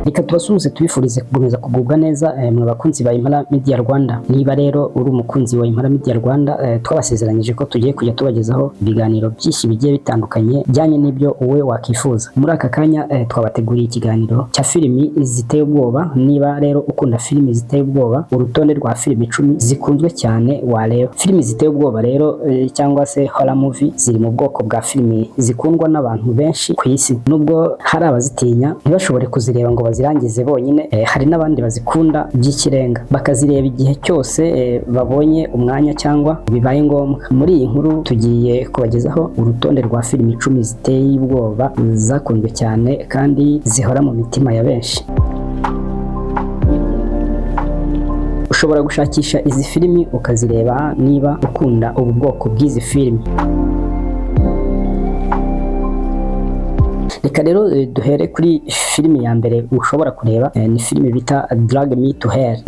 Reka tubasuhuze tubifurize gukomeza kugubwa neza mwe bakunzi ba Impala Media Rwanda. Niba rero uri umukunzi wa Impala Media Rwanda, twabasezeranyije ko tugiye kujya tubagezaho ibiganiro byinshi bigiye bitandukanye bijyanye n'ibyo wowe wakifuza. Muri aka kanya twabateguriye ikiganiro cya filimi ziteye ubwoba. Niba rero ukunda filimi ziteye ubwoba, urutonde rwa filimi 10 zikunzwe cyane wareba. Filimi ziteye ubwoba rero cyangwa se horror movie ziri mu bwoko bwa filimi zikundwa n'abantu benshi ku isi. Nubwo hari abazitinya ntibashobore kuzireba ngo zirangize bonyine, hari n'abandi bazikunda by'ikirenga bakazireba igihe cyose babonye umwanya cyangwa bibaye ngombwa. Muri iyi nkuru tugiye kubagezaho urutonde rwa filimi 10 ziteye ubwoba zakunzwe cyane kandi zihora mu mitima ya benshi. Ushobora gushakisha izi filimi ukazireba niba ukunda ubu bwoko bw'izi filimi. Reka rero duhere kuri filimi ya mbere ushobora kureba, ni filimi bita Drag Me to Hell.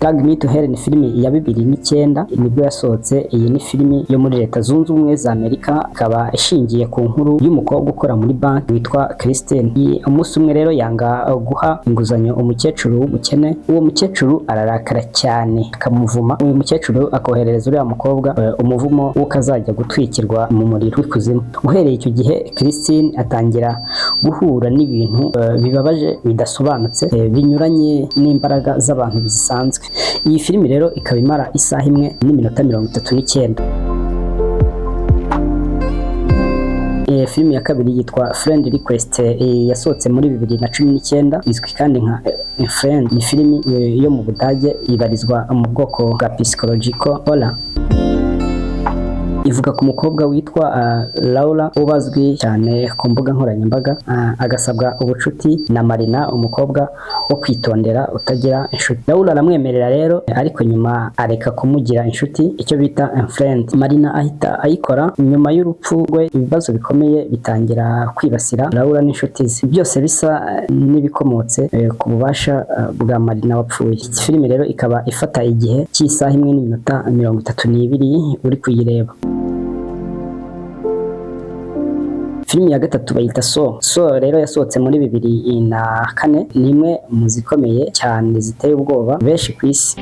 Drag Me to Hell ni filimi ya 2009 nibwo yasohotse. Iyi ni filimi yo muri Leta Zunze Ubumwe za Amerika, ikaba ishingiye ku nkuru y'umukobwa ukora muri banki witwa Christine. Umunsi umwe rero yanga guha inguzanyo umukecuru w'umukene. Uwo mukecuru ararakara cyane akamuvuma. Uyu mukecuru akoherereza uriya mukobwa umuvumo w'uko azajya gutwikirwa mu muriro w'ikuzimu. Uhereye icyo gihe Christine atangira guhura n'ibintu bibabaje bidasobanutse, binyuranye n'imbaraga z'abantu zisanzwe. Iyi filimi rero ikaba imara isaha imwe n'iminota 39. Filimi ya kabiri yitwa Friend Request, yasohotse muri 2019, izwi kandi nka Friend. Ni filimi yo mu Budage, ibarizwa mu bwoko bwa psychological horror. Ivuga ku mukobwa witwa Laura ubazwi cyane ku mbuga nkoranyambaga, agasabwa ubucuti na Marina, umukobwa wo kwitondera utagira inshuti. Laura aramwemerera rero, ariko nyuma areka kumugira inshuti, icyo bita friend. Marina ahita ayikora. Nyuma y'urupfu rwe ibibazo bikomeye bitangira kwibasira Laura n'inshuti ze, byose bisa n'ibikomotse ku bubasha bwa Marina wapfuye. Iki filimi rero ikaba ifata igihe cy'isaha imwe n'iminota 32 uri kuyireba. Filimi ya gatatu bayita So rero yasohotse muri 2004, ni imwe mu zikomeye cyane ziteye ubwoba benshi ku isi.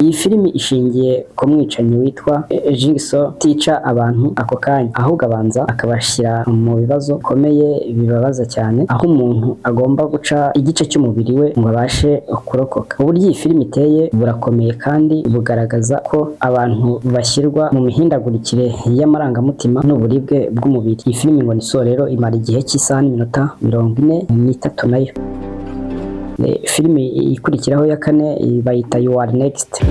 Iyi filimi ishingiye ku mwicanyi witwa Jigsaw, tica abantu ako kanya, ahubwo abanza akabashyira mu bibazo bikomeye bibabaza cyane, aho umuntu agomba guca igice cy'umubiri we ngo abashe kurokoka. Uburyo iyi filimi iteye burakomeye kandi bugaragaza ko abantu bashyirwa mu mihindagurikire y'amarangamutima n'uburibwe bw'umubiri. Iyi filimi ngo ni So rero imara igihe cy'isaha n'iminota 43 nayo. Filimi ikurikiraho ya 4 bayita You Are Next.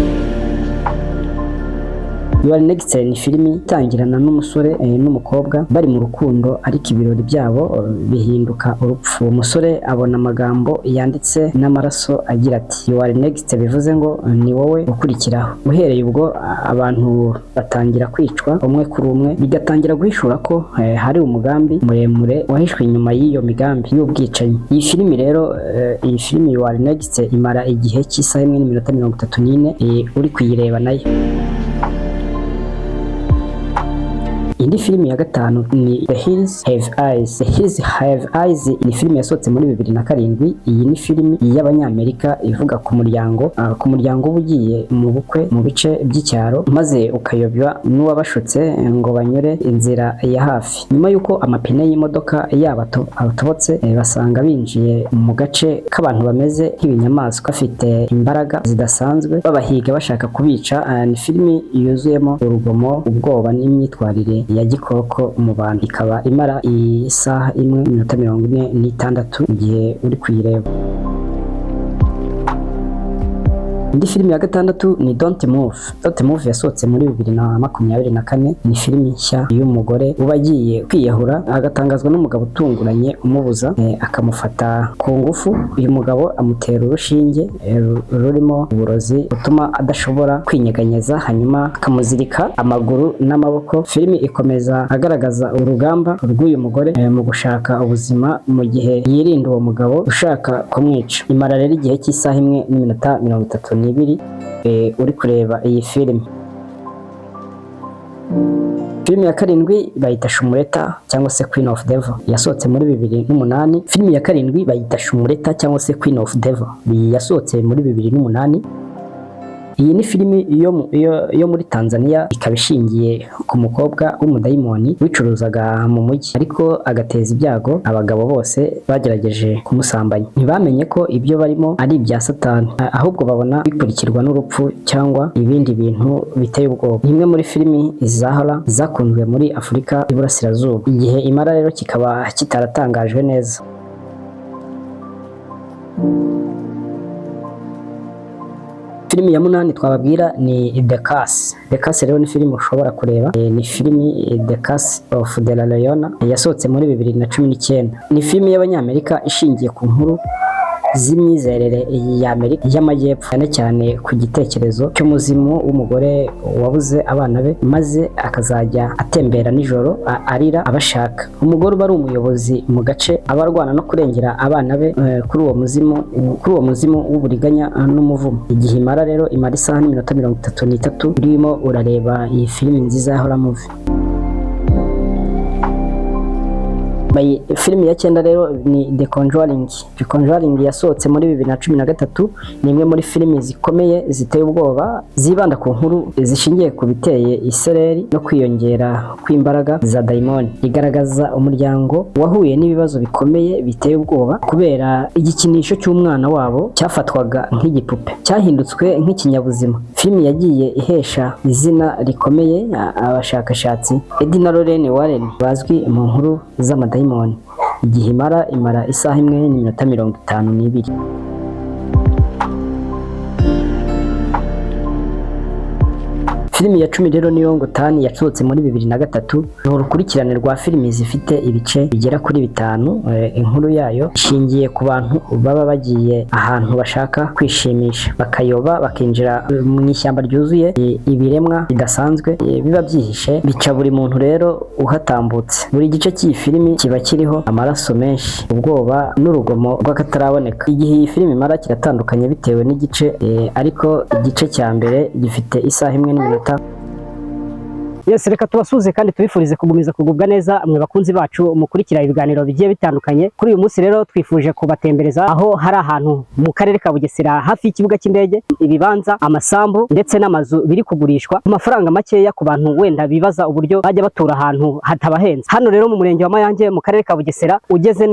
You Are Next ni filimi itangirana n'umusore n'umukobwa bari mu rukundo, ariko ibirori byabo bihinduka urupfu. Umusore abona amagambo yanditse n'amaraso agira ati You Are Next, bivuze ngo ni wowe ukurikiraho. Uhereye ubwo abantu batangira kwicwa umwe kuri umwe, bigatangira guhishura ko hari umugambi muremure wahishwe inyuma y'iyo migambi y'ubwicanyi. Iyi filimi rero, iyi filimi You Are Next imara igihe cy'isaha imwe n'iminota 34 uri kuyireba nayo. Indi filimi ya gatanu ni The Hills Have Eyes. The Hills Have Eyes ni filimi yasohotse muri 2007. Iyi ni filimi y'Abanyamerika ivuga ku muryango uba ugiye mu bukwe mu bice by'icyaro, maze ukayobywa n'uwabashutse ngo banyure inzira ya hafi. Nyuma y'uko amapine y'imodoka yabo atobotse, basanga binjiye mu gace k'abantu bameze nk'ibinyamaswa, bafite imbaraga zidasanzwe, babahiga bashaka kubica. Ni filimi yuzuyemo urugomo, ubwoba n'imyitwarire ya gikoko mu bantu. Ikaba imara isaha imwe n'iminota 46 igihe uri kuyireba. Indi filimi ya gatandatu ni Don't Move. Don't Move yasohotse muri 2024. Ni filimi nshya y'umugore uba agiye kwiyahura, agatangazwa n'umugabo utunguranye umubuza, akamufata ku ngufu. Uyu mugabo amutera urushinge rurimo uburozi butuma adashobora kwinyeganyeza, hanyuma akamuzirika amaguru n'amaboko. Filimi ikomeza agaragaza urugamba rw'uyu mugore mu gushaka ubuzima mu gihe yirinda uwo mugabo ushaka kumwica. Imara rero igihe cy'isaha imwe n'iminota 32. uri kureba iyi filime. Filime ya karindwi bayita Shumureta cyangwa se Queen of Devil, yasohotse muri 2008. Filime ya karindwi bayita Shumureta cyangwa se Queen of Devil, yasohotse muri 2008. Iyi ni filimi yo muri Tanzania, ikaba ishingiye ku mukobwa w'umudayimoni wicuruzaga mu mujyi, ariko agateza ibyago abagabo bose bagerageje kumusambanya. Ntibamenye ko ibyo barimo ari ibya Satani, ahubwo babona bikurikirwa n'urupfu cyangwa ibindi bintu biteye ubwoba. Imwe muri filimi zahora zakunzwe muri Afurika y'Iburasirazuba, igihe imara rero kikaba kitaratangajwe neza. Filimi ya munani twababwira ni The Curse. The Curse rero ni filimi ushobora kureba, ni filimi The Curse of the La Llorona, yasohotse muri 2019. Ni filimi y'Abanyamerika ishingiye ku nkuru z'imyizerere y'Amerika y'Amajyepfo, cyane cyane ku gitekerezo cy'umuzimu w'umugore wabuze abana be maze akazajya atembera nijoro arira abashaka. Umugore uba ari umuyobozi mu gace abarwana no kurengera abana be kuri uwo muzimu w'uburiganya n'umuvumo. Igihe imara rero imara isaha n'iminota 33 urimo urareba iyi filimi nziza ya horror movie. Filimi ya 9 rero ni The Conjuring. The Conjuring yasohotse muri 2013, ni imwe muri filimi zikomeye ziteye ubwoba, zibanda ku nkuru zishingiye ku biteye isereri no kwiyongera kw'imbaraga za daimoni. Igaragaza umuryango wahuye n'ibibazo bikomeye biteye ubwoba kubera igikinisho cy'umwana wabo cyafatwaga nk'igipupe cyahindutswe nk'ikinyabuzima. Filimi yagiye ihesha izina rikomeye abashakashatsi Eddie na Lorraine Warren bazwi mu nkuru z'amadayimoni. Igihe imara isaha imwe n'iminota 52. Filimi ya 10 rero niyo Ngotani, yasohotse muri 2003. Ni urukurikirane rwa filimi zifite ibice bigera kuri 5. Inkuru yayo ishingiye ku bantu baba bagiye ahantu bashaka kwishimisha, bakayoba bakinjira mu ishyamba ryuzuye ibiremwa bidasanzwe biba byihishe, bica buri muntu rero uhatambutse. Buri gice cy'iyi filimi kiba kiriho amaraso menshi, ubwoba n'urugomo rw'akataraboneka. Igihe iyi filimi imara kiratandukanye bitewe n'igice, ariko igice cya mbere gifite isaha imwe n'iminota. Yes, reka tubasuze kandi tubifurize kugumiza kugubwa neza mwe bakunzi bacu mukurikira ibiganiro bigiye bitandukanye. Kuri uyu munsi rero twifuje kubatembereza aho hari ahantu mu karere ka Bugesera hafi y'ikibuga cy'indege, ibibanza, amasambu ndetse n'amazu biri kugurishwa ku mafaranga makeya ku bantu wenda bibaza uburyo bajya batura ahantu hatabahenze. Hano rero mu murenge wa Mayange mu karere ka Bugesera, ugeze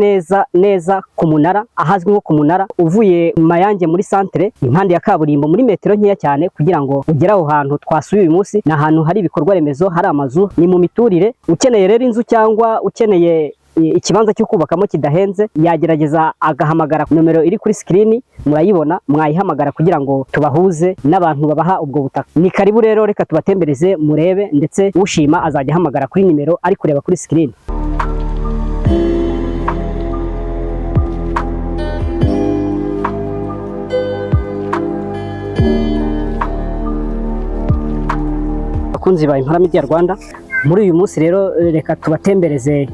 neza ku munara, ahazwi nko ku munara, uvuye Mayange muri centre impande ya kaburimbo muri metero nkeya cyane kugira ngo ugere aho hantu twasuye uyu munsi. Na ahantu hari ibikorwa remezo, hari amazu, ni mu miturire. Ukeneye rero inzu cyangwa ukeneye ikibanza cyo kubakamo kidahenze, yagerageza agahamagara nomero iri kuri screen, murayibona, mwayihamagara kugira ngo tubahuze n'abantu babaha ubwo butaka. Ni karibu rero, reka tubatembereze murebe, ndetse ushima azajya ahamagara kuri nimero ari kureba kuri screen. Bakunzi ba Impala Media Rwanda, muri uyu munsi rero reka tubatembereze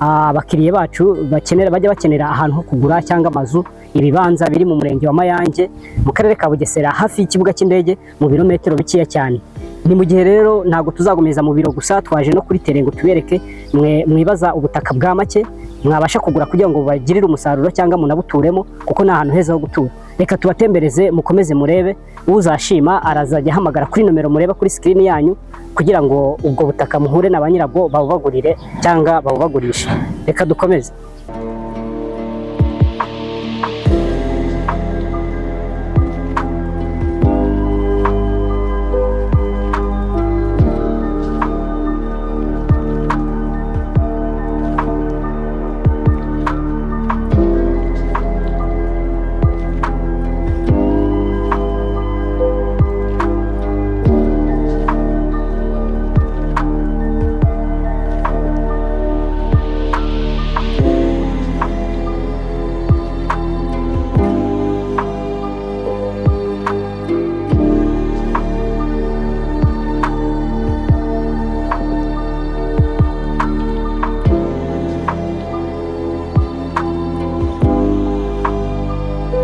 abakiriye bacu bajya bakenera ahantu ho kugura cyangwa amazu, ibibanza biri mu murenge wa Mayange mu karere ka Bugesera hafi y'ikibuga cy'indege mu birometero bikeya cyane. Ni mu gihe rero ntago tuzagomeza mu biro gusa, twaje no kuri tere ngo tubereke mwibaza ubutaka bwa make mwabasha kugura kugira ngo bagirire umusaruro cyangwa munabuturemo, kuko nta hantu heza ho gutura. Reka tubatembereze mukomeze murebe, uzashima arazajya ahamagara kuri nomero mureba kuri screen yanyu kugira ngo ubwo butaka muhure na ba nyirabwo babugurire cyangwa babubagurishe. Reka dukomeze.